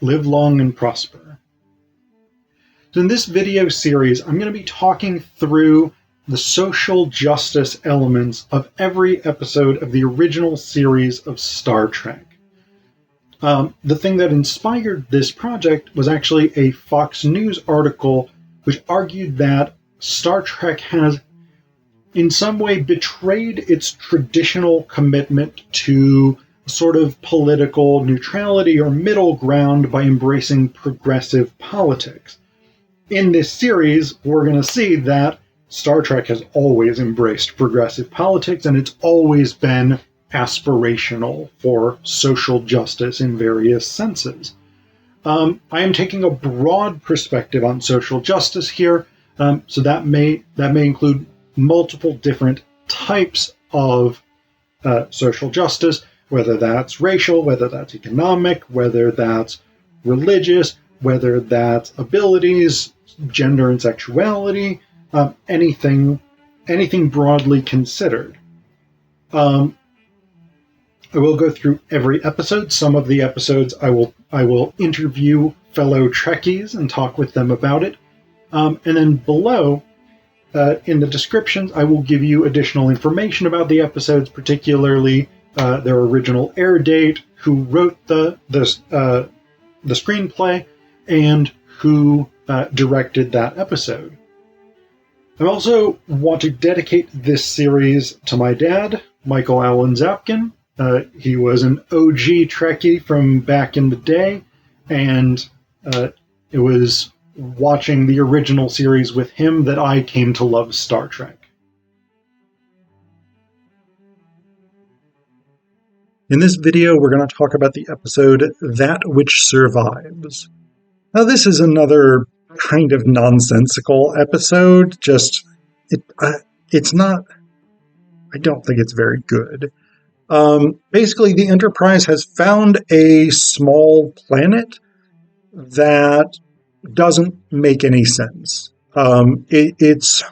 live long and prosper. So in this video series, I'm going to be talking through the social justice elements of every episode of the original series of Star Trek. The thing that inspired this project was actually a Fox News article which argued that Star Trek has in some way betrayed its traditional commitment to sort of political neutrality or middle ground by embracing progressive politics. In this series, we're going to see that Star Trek has always embraced progressive politics, and it's always been aspirational for social justice in various senses. I am taking a broad perspective on social justice here, so that may include multiple different types of social justice, whether that's racial, whether that's economic, whether that's religious, whether that's abilities, gender and sexuality, anything broadly considered. I will go through every episode. Some of the episodes I will interview fellow Trekkies and talk with them about it. And then below, in the descriptions, I will give you additional information about the episodes, particularly their original air date, who wrote the screenplay, and who directed that episode. I also want to dedicate this series to my dad, Michael Allen Zapkin. He was an OG Trekkie from back in the day, and it was watching the original series with him that I came to love Star Trek. In this video, we're going to talk about the episode That Which Survives. Now, this is another kind of nonsensical episode. It's not, I don't think it's very good. Basically, the Enterprise has found a small planet that doesn't make any sense. It's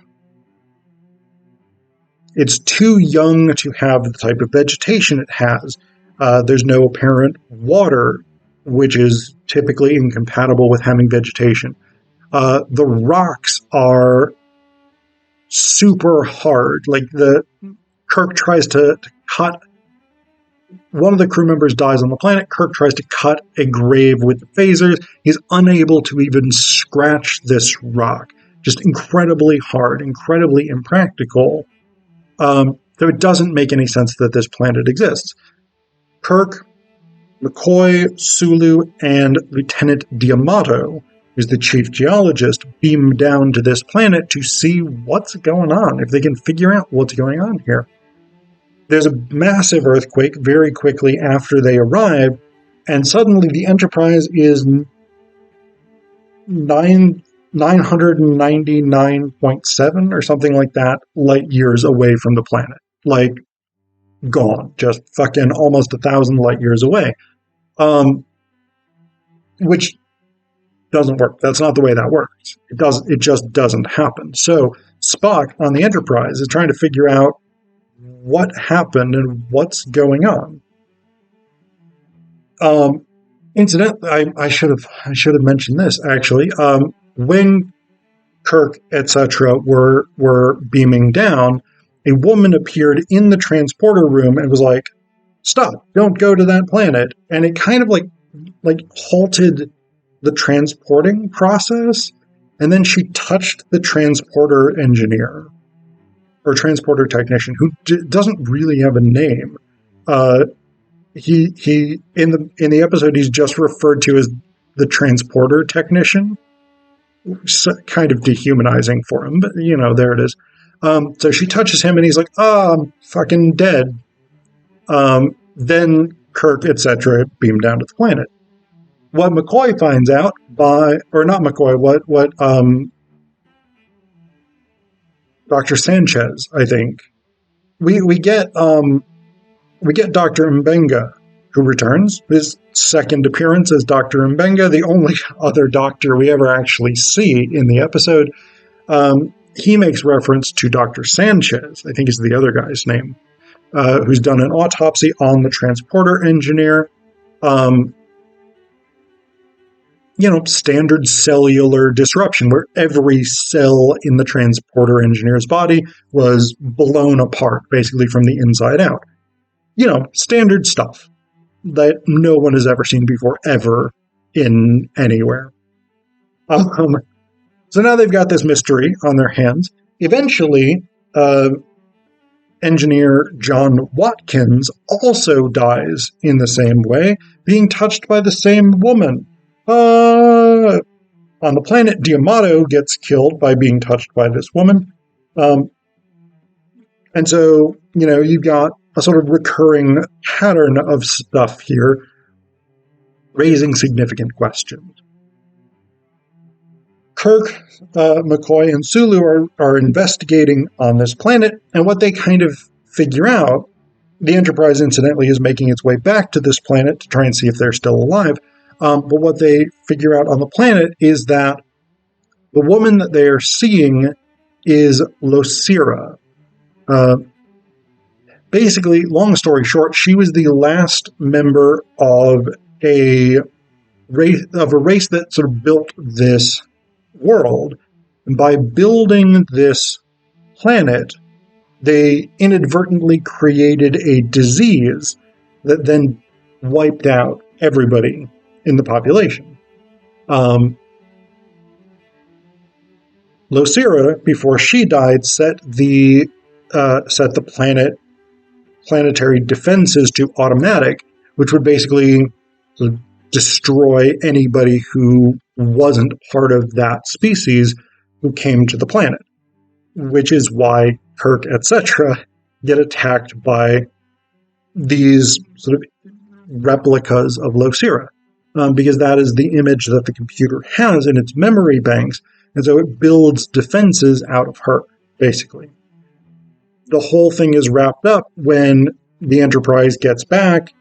too young to have the type of vegetation it has. There's no apparent water, which is typically incompatible with having vegetation. The rocks are super hard. Like Kirk tries to cut. One of the crew members dies on the planet. Kirk tries to cut a grave with the phasers. He's unable to even scratch this rock. Just incredibly hard, incredibly impractical. So it doesn't make any sense that this planet exists. Kirk, McCoy, Sulu, and Lieutenant D'Amato, who's the chief geologist, beam down to this planet to see what's going on, if they can figure out what's going on here. There's a massive earthquake very quickly after they arrive, and suddenly the Enterprise is 999.7 or something like that light years away from the planet. Like, gone. Just fucking almost 1,000 light years away. Which doesn't work. That's not the way that works. It just doesn't happen. So Spock on the Enterprise is trying to figure out what happened and what's going on. Incidentally, I should have mentioned this actually. When Kirk, etc., were beaming down, a woman appeared in the transporter room and was like, "Stop! Don't go to that planet." And it kind of like halted the transporting process. And then she touched the transporter engineer or transporter technician, who doesn't really have a name. He in the episode, he's just referred to as the transporter technician. Kind of dehumanizing for him, but there it is. So she touches him and he's like, I'm fucking dead. Then Kirk, etc., beam down to the planet. What McCoy finds out what Dr. Sanchez, I think. We get Dr. Mbenga, who returns. His second appearance as Dr. Mbenga, the only other doctor we ever actually see in the episode. He makes reference to Dr. Sanchez, I think is the other guy's name, who's done an autopsy on the transporter engineer. standard cellular disruption where every cell in the transporter engineer's body was blown apart, basically from the inside out. Standard stuff that no one has ever seen before, ever, in anywhere. So now they've got this mystery on their hands. Eventually, engineer John Watkins also dies in the same way, being touched by the same woman. On the planet, Diamato gets killed by being touched by this woman. And so, you've got a sort of recurring pattern of stuff here, raising significant questions. Kirk, McCoy, and Sulu are investigating on this planet, and what they kind of figure out, the Enterprise, incidentally, is making its way back to this planet to try and see if they're still alive. But what they figure out on the planet is that the woman that they are seeing is Losira. Basically, long story short, she was the last member of a race that sort of built this world. And by building this planet, they inadvertently created a disease that then wiped out everybody in the population. Losira, before she died, set the planetary defenses to automatic, which would basically destroy anybody who wasn't part of that species who came to the planet, which is why Kirk, etc., get attacked by these sort of replicas of Losira, because that is the image that the computer has in its memory banks, and so it builds defenses out of her, basically. The whole thing is wrapped up when the Enterprise gets back.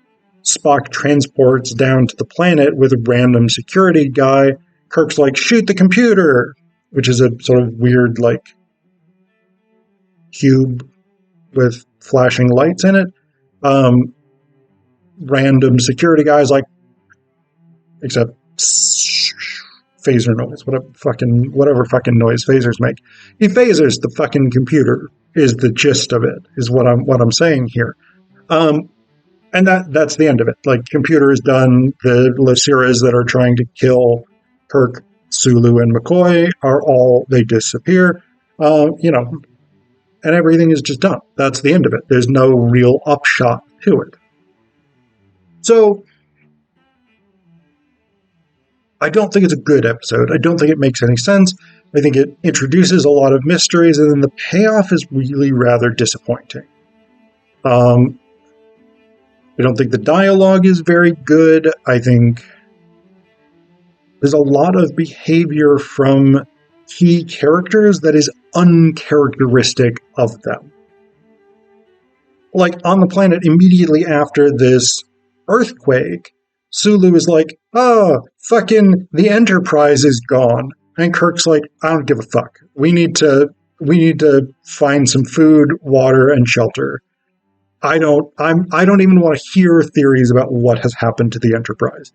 Spock transports down to the planet with a random security guy. Kirk's like, shoot the computer, which is a sort of weird, cube with flashing lights in it. Random security guys except phaser noise, whatever fucking noise phasers make. He phasers the fucking computer is the gist of it, is what I'm saying here. And that's the end of it. Computer is done. The Losiras that are trying to kill Kirk, Sulu, and McCoy they disappear. And everything is just done. That's the end of it. There's no real upshot to it. So, I don't think it's a good episode. I don't think it makes any sense. I think it introduces a lot of mysteries, and then the payoff is really rather disappointing. I don't think the dialogue is very good. I think there's a lot of behavior from key characters that is uncharacteristic of them. On the planet, immediately after this earthquake, Sulu is like, fucking the Enterprise is gone. And Kirk's like, I don't give a fuck. We need to find some food, water, and shelter. I don't even want to hear theories about what has happened to the Enterprise.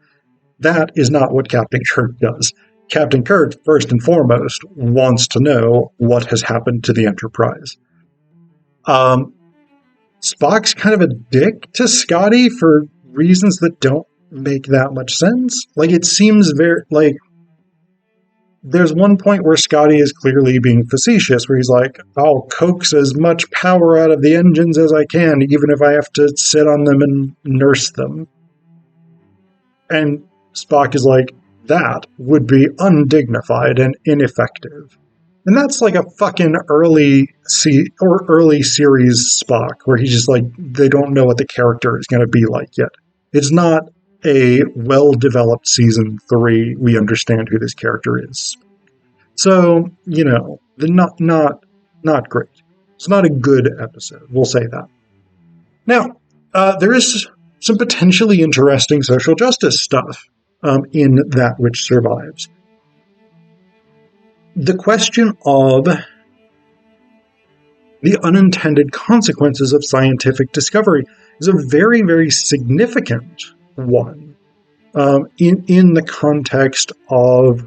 That is not what Captain Kirk does. Captain Kirk, first and foremost, wants to know what has happened to the Enterprise. Spock's kind of a dick to Scotty for reasons that don't make that much sense. It seems very, there's one point where Scotty is clearly being facetious, where he's like, I'll coax as much power out of the engines as I can, even if I have to sit on them and nurse them. And Spock is like, that would be undignified and ineffective. And that's a fucking early series Spock, where he's just they don't know what the character is going to be like yet. It's not a well-developed season 3, we understand who this character is. So, they're not great. It's not a good episode, we'll say that. Now, there is some potentially interesting social justice stuff in That Which Survives. The question of the unintended consequences of scientific discovery is a very, very significant one. in the context of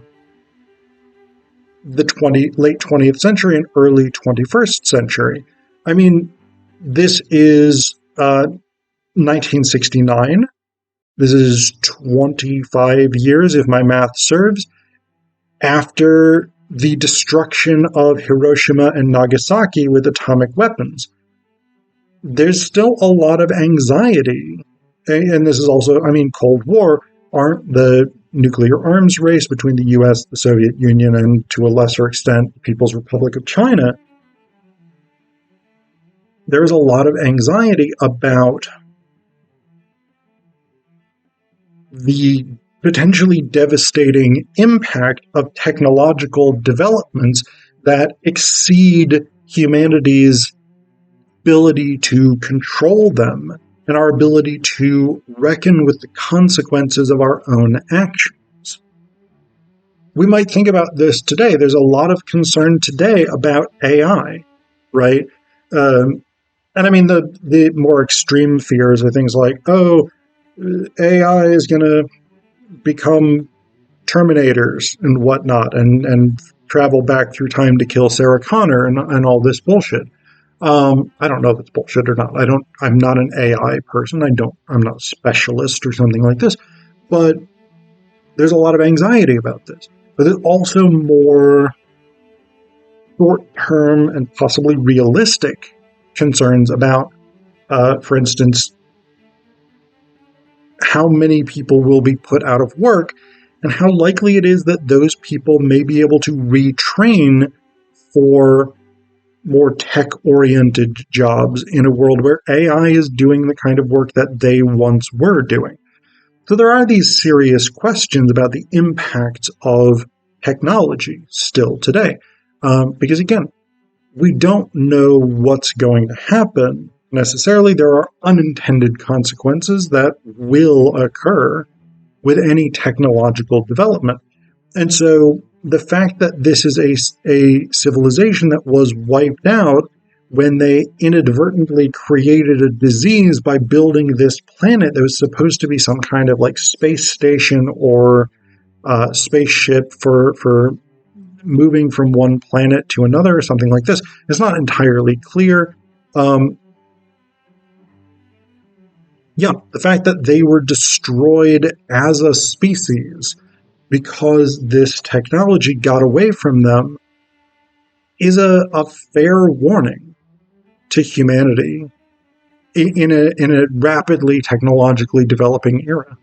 the late 20th century and early 21st century. I mean, this is 1969. This is 25 years, if my math serves, after the destruction of Hiroshima and Nagasaki with atomic weapons. There's still a lot of anxiety. And this is also, I mean, Cold War, aren't the nuclear arms race between the US, the Soviet Union, and to a lesser extent, the People's Republic of China. There is a lot of anxiety about the potentially devastating impact of technological developments that exceed humanity's ability to control them and our ability to reckon with the consequences of our own actions. We might think about this today. There's a lot of concern today about AI, right? And I mean, the more extreme fears are things like, oh, AI is going to become Terminators and whatnot and travel back through time to kill Sarah Connor and all this bullshit. I don't know if it's bullshit or not. I'm not an AI person. I'm not a specialist or something like this, but there's a lot of anxiety about this. But there's also more short-term and possibly realistic concerns about, for instance, how many people will be put out of work and how likely it is that those people may be able to retrain for more tech-oriented jobs in a world where AI is doing the kind of work that they once were doing. So there are these serious questions about the impacts of technology still today. Because again, we don't know what's going to happen necessarily. There are unintended consequences that will occur with any technological development. And so the fact that this is a civilization that was wiped out when they inadvertently created a disease by building this planet that was supposed to be some kind of like space station or spaceship for moving from one planet to another or something like this, it's not entirely clear. The fact that they were destroyed as a species because this technology got away from them is a fair warning to humanity in a rapidly technologically developing era.